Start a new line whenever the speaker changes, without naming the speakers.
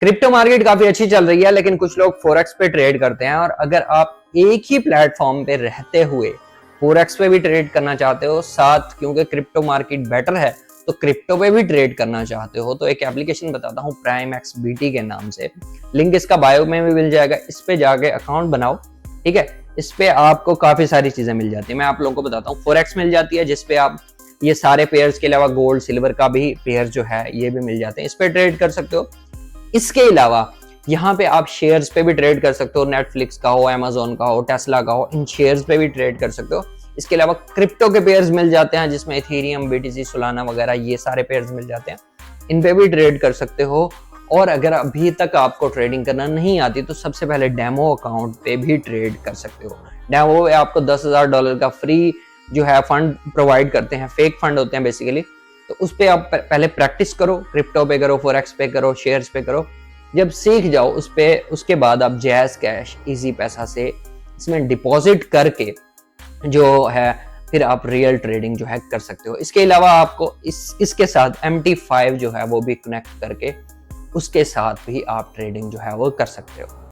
Crypto market काफी अच्छी चल रही है, लेकिन कुछ लोग फोरेक्स पे ट्रेड करते हैं। और अगर आप एक ही प्लेटफॉर्म पे रहते हुए फोरेक्स पे भी ट्रेड करना चाहते हो, साथ क्योंकि क्रिप्टो मार्केट बेटर है तो क्रिप्टो पे भी ट्रेड करना चाहते हो, तो एक एप्लीकेशन बताता हूँ प्राइम XBT के नाम से। लिंक इसका बायो में भी मिल जाएगा। इस पे जाके अकाउंट बनाओ, ठीक है। इस पे आपको काफी सारी चीजें मिल जाती है। मैं आप लोगों को बताता हूँ, फोरेक्स मिल जाती है जिसपे आप ये सारे पेयर्स के अलावा गोल्ड सिल्वर का भी पेयर जो है ये भी मिल जाते हैं, इस पे ट्रेड कर सकते हो। इसके अलावा यहाँ पे आप शेयर्स पे भी ट्रेड कर सकते हो, नेटफ्लिक्स का हो, अमेजोन का हो, टेस्ला का हो, इन शेयर्स पे भी ट्रेड कर सकते हो। इसके अलावा क्रिप्टो के पेयर्स मिल जाते हैं जिसमें इथेरियम, BTC, सोलाना वगैरह ये सारे पेयर्स मिल जाते हैं, इन पे भी ट्रेड कर सकते हो। और अगर अभी तक आपको ट्रेडिंग करना नहीं आती तो सबसे पहले डेमो अकाउंट पे भी ट्रेड कर सकते हो। डेमो पे आपको $10,000 का फ्री जो है फंड प्रोवाइड करते हैं, फेक फंड होते हैं बेसिकली। तो उस पे आप पहले प्रैक्टिस करो, क्रिप्टो पे करो, फोरेक्स पे करो, शेयर्स पे करो। जब सीख जाओ उस पे, उसके बाद आप जैज़ कैश, इजी पैसा से इसमें डिपॉजिट करके जो है फिर आप रियल ट्रेडिंग जो है कर सकते हो। इसके अलावा आपको इसके साथ MT5 जो है वो भी कनेक्ट करके उसके साथ भी आप ट्रेडिंग जो है वो कर सकते हो।